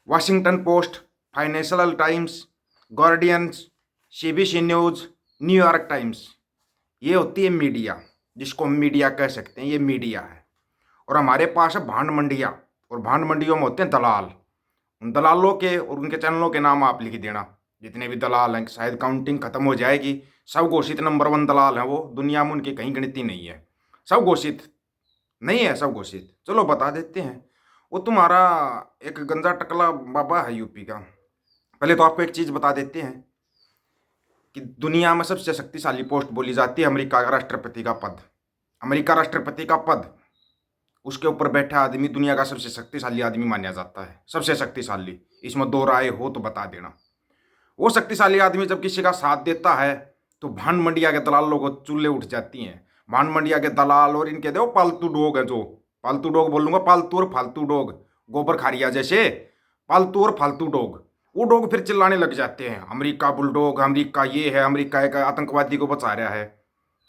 Washington post, financial times, guardians, CBC news, New York times, ये होती है मीडिया, जिसको हम मीडिया कह सकते हैं। ये मीडिया है। और हमारे पास है भांड मंडिया, और भांड मंडियों में होते हैं दलाल। उन दलालों के और उनके चैनलों के नाम आप लिख देना, जितने भी दलाल हैं। शायद काउंटिंग खत्म हो जाएगी। सब घोषित नंबर 1 दलाल हैं वो, दुनिया में उनकी कहीं गिनती नहीं है। सब घोषित नहीं है, सब घोषित। चलो बता देते हैं। वो तुम्हारा एक गंजा टकला बाबा है यूपी का। पहले तो आपको एक चीज़ बता देते हैं कि दुनिया में सबसे शक्तिशाली पोस्ट बोली जाती है अमेरिका का राष्ट्रपति का पद। अमेरिका राष्ट्रपति का पद, उसके ऊपर बैठा आदमी दुनिया का सबसे शक्तिशाली आदमी माना जाता है। सबसे शक्तिशाली, इसमें दो राय हो तो बता देना। वो शक्तिशाली आदमी जब किसी का साथ देता है तो भांड मंडिया के दलालों को चूल्हे उठ जाती हैं। भांड मंडिया के दलाल और इनके दो पालतू डॉग हैं, जो पालतू डॉग बोलूंगा, पालतू और फालतू डॉग, गोबर खारिया जैसे पालतू और फालतू डॉग। वो डॉग फिर चिल्लाने लग जाते हैं, अमेरिका बुलडॉग, अमेरिका ये है, अमेरिका एक आतंकवादी को बचा रहा है।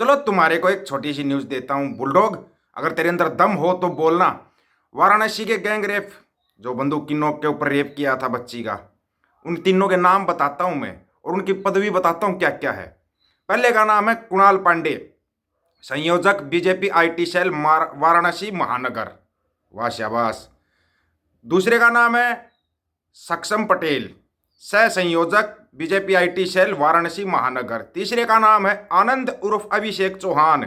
चलो तुम्हारे को एक छोटी सी न्यूज़ देता हूँ बुलडॉग, अगर तेरे अंदर दम हो तो बोलना। वाराणसी के गैंग रेप, जो बंदूक की नोक के ऊपर रेप किया था बच्ची का, उन तीनों के नाम बताता हूं मैं और उनकी पदवी बताता हूं क्या क्या है। पहले का नाम है कुणाल पांडे, संयोजक बीजेपी आईटी सेल वाराणसी महानगर। वाह शाबाश। दूसरे का नाम है सक्षम पटेल, सह संयोजक बीजेपी आईटी सेल वाराणसी महानगर। तीसरे का नाम है आनंद उर्फ अभिषेक चौहान,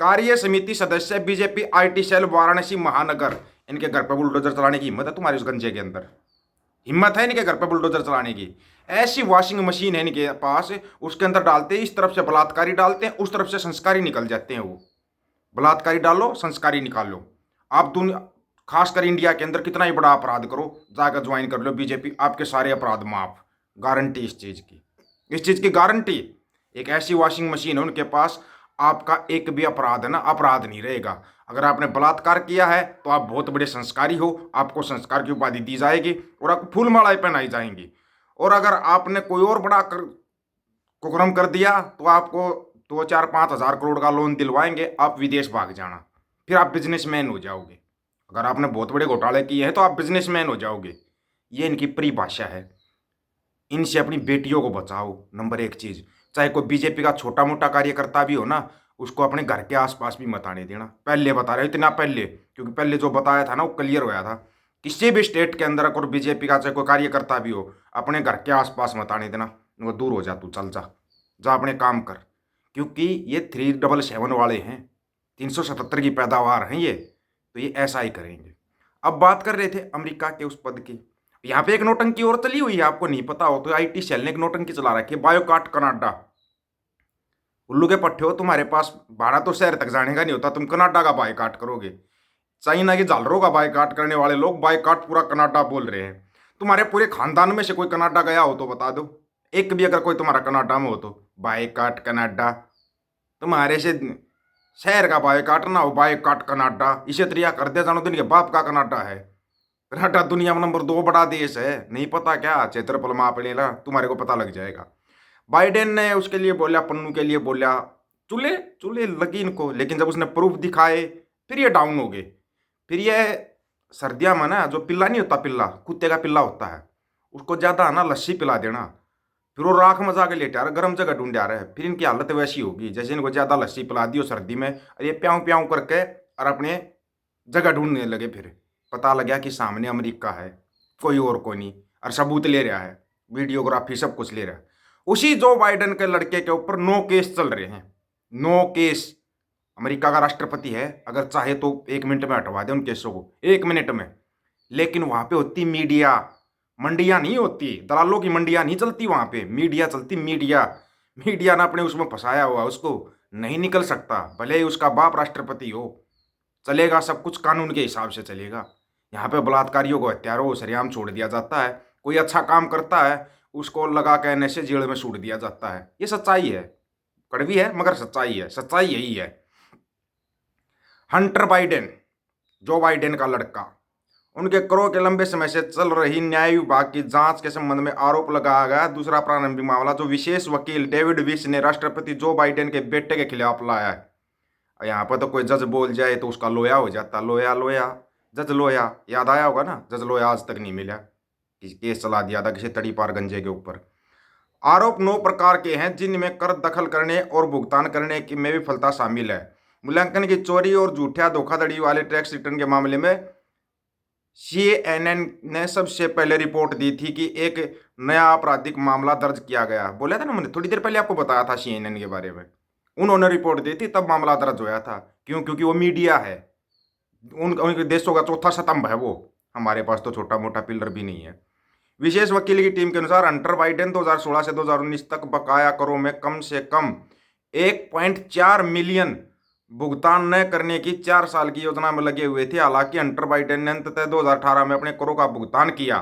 कार्य समिति सदस्य बीजेपी आईटी सेल वाराणसी महानगर। इनके घर पर बुलडोजर चलाने की हिम्मत है तुम्हारे उस गंजे के अंदर? हिम्मत है इनके घर पर बुलडोजर चलाने की? ऐसी वॉशिंग मशीन है इनके पास, उसके अंदर डालते हैं, इस तरफ से बलात्कारी डालते हैं, उस तरफ से संस्कारी निकल जाते हैं। वो बलात्कारी डालो, संस्कारी निकालो। आप दुनिया, खासकर इंडिया के अंदर कितना ही बड़ा अपराध करो, जाकर ज्वाइन कर लो बीजेपी, आपके सारे अपराध माफ। गारंटी इस चीज़ की, इस चीज़ की गारंटी। एक ऐसी वॉशिंग मशीन है उनके पास, आपका एक भी अपराध है ना, अपराध नहीं रहेगा। अगर आपने बलात्कार किया है तो आप बहुत बड़े संस्कारी हो, आपको संस्कार की उपाधि दी जाएगी और आपको फूल मालाएं पहनाई जाएंगी। और अगर आपने कोई और बड़ा कुकर्म कर दिया तो आपको 2 4 5 हज़ार करोड़ का लोन दिलवाएंगे, आप विदेश भाग जाना, फिर आप बिजनेसमैन हो जाओगे। अगर आपने बहुत बड़े घोटाले किए हैं तो आप बिजनेसमैन हो जाओगे। ये इनकी परिभाषा है। इनसे अपनी बेटियों को बचाओ, नंबर 1 चीज़। चाहे कोई बीजेपी का छोटा मोटा कार्यकर्ता भी हो ना, उसको अपने घर के आसपास भी मत आने देना। पहले बता रहे हो, इतना पहले, क्योंकि पहले जो बताया था ना वो क्लियर होया था। किसी भी स्टेट के अंदर अगर बीजेपी का चाहे कोई कार्यकर्ता भी हो, अपने घर के आसपास मत आने देना। वो दूर हो जा, तू चल जा, जा अपने काम कर। क्योंकि ये 377 वाले हैं, 377 की पैदावार हैं ये, तो ये ऐसा ही करेंगे। अब बात कर रहे थे अमेरिका के उस पद की। यहाँ पे एक नोटंकी और चली हुई है, आपको नहीं पता हो तो आईटी सेल ने एक नोटंकी चला रखी है, बायोकाट कनाडा। उल्लू के पट्टे हो, तुम्हारे पास भाड़ा तो शहर तक जाने का नहीं होता, तुम कनाडा का बायकाट करोगे। चाइना की झालरों का बायकाट करने वाले लोग बायकाट पूरा कनाडा बोल रहे हैं। तुम्हारे पूरे खानदान में से कोई कनाडा गया हो तो बता दो, एक भी अगर कोई तुम्हारा कनाडा में हो तो। बायकाट कनाडा, तुम्हारे से शहर का बायकाट ना हो, बायकाट कनाडा, इसे तरिया कर दे जानो, दिन के बाप का कनाडा है। कनाडा दुनिया में नंबर 2 बड़ा देश है, नहीं पता क्या? क्षेत्रफल माप लेना, तुम्हारे को पता लग जाएगा। बाइडेन ने उसके लिए बोला, पन्नू के लिए बोला, चूल्हे चूल्हे लगी इनको, लेकिन जब उसने प्रूफ दिखाए फिर ये डाउन हो गए। फिर ये सर्दियाँ में ना, जो पिल्ला नहीं होता, पिल्ला कुत्ते का पिल्ला होता है, उसको ज़्यादा ना लस्सी पिला देना, फिर वो राख में जाके लेटे आ रहा, गर्म जगह ढूंढ आ रहा है। फिर इनकी हालत वैसी होगी जैसे इनको ज़्यादा लस्सी पिला दी हो सर्दी में, और ये प्याऊँ प्याऊँ करके और अपने जगह ढूंढने लगे। फिर पता लगा कि सामने अमेरिका है, कोई और कोई नहीं, और सबूत ले रहा है, वीडियोग्राफी सब कुछ ले रहा है। उसी जो बाइडन के लड़के के ऊपर 9 केस चल रहे हैं, 9 केस। अमेरिका का राष्ट्रपति है, अगर चाहे तो 1 मिनट में हटवा दे उन केसों को, 1 मिनट में। लेकिन वहां पे होती मीडिया, मंडियां नहीं होती, दलालों की मंडियां नहीं चलती वहां पे, मीडिया चलती, मीडिया। मीडिया ना अपने उसमें फंसाया हुआ, उसको नहीं निकल सकता, भले ही उसका बाप राष्ट्रपति हो। चलेगा सब कुछ कानून के हिसाब से चलेगा। यहाँ पे बलात्कारियों को, हत्यारों को सरेआम छोड़ दिया जाता है। कोई अच्छा काम करता है उसको लगा कहने से जेल में सूट दिया जाता है। ये सच्चाई है, कड़वी है मगर सच्चाई है, सच्चाई यही है। हंटर बाइडेन, जो बाइडेन का लड़का, उनके करोड़ के लंबे समय से चल रही न्याय विभाग की जांच के संबंध में आरोप लगाया गया दूसरा प्रारंभिक मामला, जो विशेष वकील डेविड विश ने राष्ट्रपति जो बाइडेन के बेटे के खिलाफ लाया है। यहाँ पर तो कोई जज बोल जाए तो उसका लोया हो जाता, लोया लोया, जज लोया, याद आया होगा ना, जज लोया आज तक नहीं मिला। केस चला दिया था किसी तड़ी पार गंजे के ऊपर। आरोप 9 प्रकार के हैं जिनमें कर दखल करने और भुगतान करने की में विफलता शामिल है। मूल्यांकन की चोरी और झूठा धोखाधड़ी वाले टैक्स रिटर्न के मामले में CNN ने सबसे पहले रिपोर्ट दी थी कि एक नया आपराधिक मामला दर्ज किया गया। बोला था ना, मैंने थोड़ी देर पहले आपको बताया था CNN के बारे में। उन्होंने रिपोर्ट दी थी तब मामला दर्ज होया था। क्यों? क्योंकि वो मीडिया है, उनके देशों का चौथा स्तंभ है वो। हमारे पास तो छोटा मोटा पिलर भी नहीं है। विशेष वकील की टीम के अनुसार हंटर बाइडेन 2016 से 2019 तक बकाया करों में कम से कम 1.4 मिलियन भुगतान न करने की 4 साल की योजना में लगे हुए थे। हालांकि हंटर बाइडेन ने अंततः 2018 में अपने करों का भुगतान किया।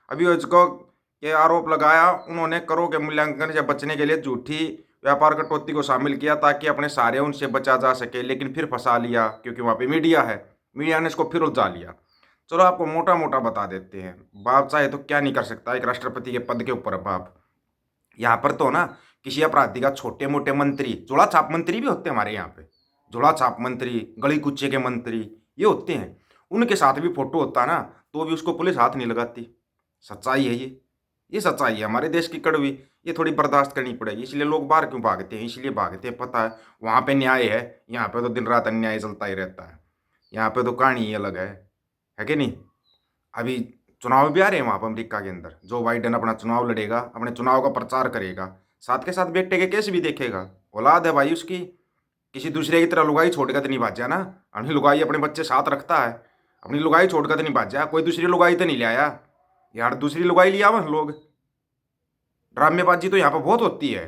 अभियोजकों के आरोप लगाया उन्होंने करों के मूल्यांकन से बचने के लिए झूठी व्यापार कटौती को शामिल किया ताकि अपने सारे उनसे बचा जा सके, लेकिन फिर फंसा लिया क्योंकि वहाँ पे मीडिया है। मीडिया ने इसको फिर उलझा लिया। चलो आपको मोटा मोटा बता देते हैं। बाप चाहे तो क्या नहीं कर सकता, एक राष्ट्रपति के पद के ऊपर है बाप। यहाँ पर तो ना किसी अपराधी का छोटे मोटे मंत्री, जोड़ा छाप मंत्री भी होते हैं हमारे यहाँ पे, जोड़ा छाप मंत्री, गली कुच्चे के मंत्री ये होते हैं, उनके साथ भी फोटो होता ना तो भी उसको पुलिस हाथ नहीं लगाती। सच्चाई है ये सच्चाई है हमारे देश की कड़वी। ये थोड़ी बर्दाश्त करनी पड़ेगी। इसलिए लोग बाहर क्यों भागते हैं? इसलिए भागते हैं, पता है वहाँ पे न्याय है, यहाँ पे तो दिन रात अन्याय चलता ही रहता है। यहाँ पे तो कहानी ही अलग है कि नहीं? अभी चुनाव भी आ रहे हैं वहाँ पर अमेरिका के अंदर। जो बाइडेन अपना चुनाव लड़ेगा, अपने चुनाव का प्रचार करेगा, साथ के साथ बेटे के केस भी देखेगा। औलाद है भाई उसकी, किसी दूसरे की तरह लुगाई छोड़कर तो नहीं भाजा ना। अपनी लुगाई अपने बच्चे साथ रखता है, अपनी लुगाई छोड़कर तो नहीं भाजा। कोई दूसरी लुगाई तो नहीं ले आया यार, दूसरी लुगाई लिया हुआ लोग। ड्रामेबाजी तो यहाँ पर बहुत होती है।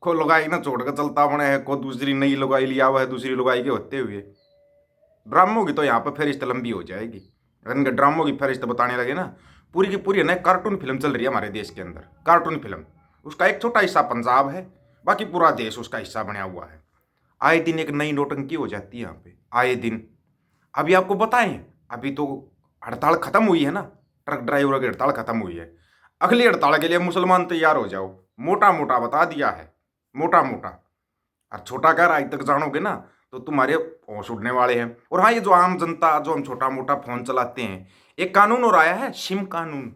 को लुगाई ना छोड़कर चलता बने है, को दूसरी नई लुगाई लिया हुआ है दूसरी लुगाई के होते हुए। ड्रामों की तो यहाँ पर फहरिस्त लंबी हो जाएगी। अगर इनके ड्रामों की फहरिस्त बताने लगे ना, पूरी की पूरी ना कार्टून फिल्म चल रही है हमारे देश के अंदर। कार्टून फिल्म, उसका एक छोटा हिस्सा पंजाब है, बाकी पूरा देश उसका हिस्सा बना हुआ है। आए दिन एक नई नौटंकी हो जाती है यहाँ पे, आए दिन। अभी आपको बताएं, अभी तो हड़ताल खत्म हुई है ना, ट्रक ड्राइवरों की हड़ताल खत्म हुई है। अगली हड़ताल के लिए मुसलमान तैयार हो जाओ। मोटा मोटा बता दिया है, मोटा मोटा। और छोटा कह आज तक जानोगे ना तो तुम्हारे होश उड़ने वाले हैं। और हाँ, ये जो आम जनता, जो हम छोटा मोटा फोन चलाते हैं, एक कानून और आया है, सिम कानून।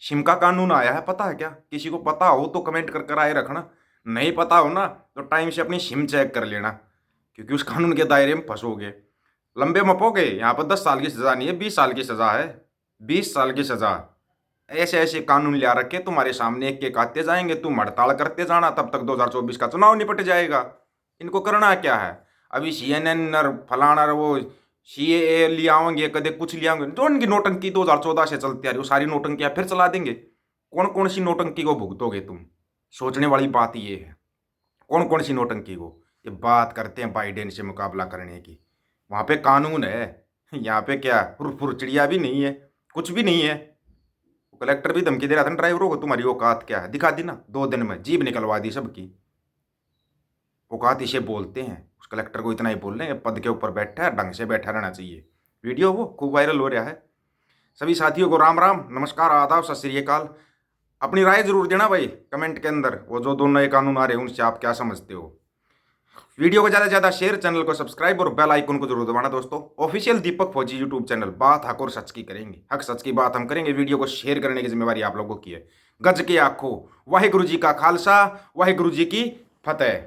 सिम का कानून आया है, पता है क्या? किसी को पता हो तो कमेंट कर कर आए रखना, नहीं पता हो ना तो टाइम से अपनी सिम चेक कर लेना, क्योंकि उस कानून के दायरे में फंसोगे। लंबे मपोगे। यहाँ पर 10 साल की सज़ा नहीं है, 20 साल की सज़ा है, 20 साल की सज़ा। ऐसे ऐसे कानून लिया रखे तुम्हारे सामने, एक एक आते जाएंगे, तुम हड़ताल करते जाना, तब तक 2024 का चुनाव निपट जाएगा। इनको करना क्या है? अभी CNN और फलाना और वो CAA ले आओगे, कदे कुछ ले आओगे। जो इनकी नोटंकी 2014 से चलती आ रही, वो सारी नोटंकियाँ फिर चला देंगे। कौन कौन सी नोटंकी को भुगतोगे तुम? सोचने वाली बात ये है, कौन कौन सी नोटंकी को? ये बात करते हैं बाइडेन से मुकाबला करने की, वहाँ पे कानून है, यहाँ पे क्या फुरचिड़िया भी नहीं है, कुछ भी नहीं है। कलेक्टर भी धमकी दे रहा था ड्राइवरों को, तुम्हारी औकात क्या है? दिखा दी ना 2 दिन में, जीभ निकलवा दी सबकी। औकात इसे बोलते हैं। उस कलेक्टर को इतना ही बोल रहे हैं, पद के ऊपर बैठा है, ढंग से बैठा रहना चाहिए। वीडियो वो खूब वायरल हो रहा है। सभी साथियों को राम राम, नमस्कार, आदाब, सत श्री अकाल। अपनी राय जरूर देना भाई कमेंट के अंदर, वो जो दोनों नए कानून आ रहे हैं उनसे आप क्या समझते हो। वीडियो को ज़्यादा से ज़्यादा शेयर, चैनल को सब्सक्राइब और बेल आइकन को जरूर दबाना दोस्तों। ऑफिशियल दीपक फौजी यूट्यूब चैनल, बात हक और सच की करेंगे, हक सच की बात हम करेंगे। वीडियो को शेयर करने की जिम्मेवारी आप लोगों की है। गज के आखो, वाहिगुरु जी का खालसा, वाहिगुरु जी की फतेह।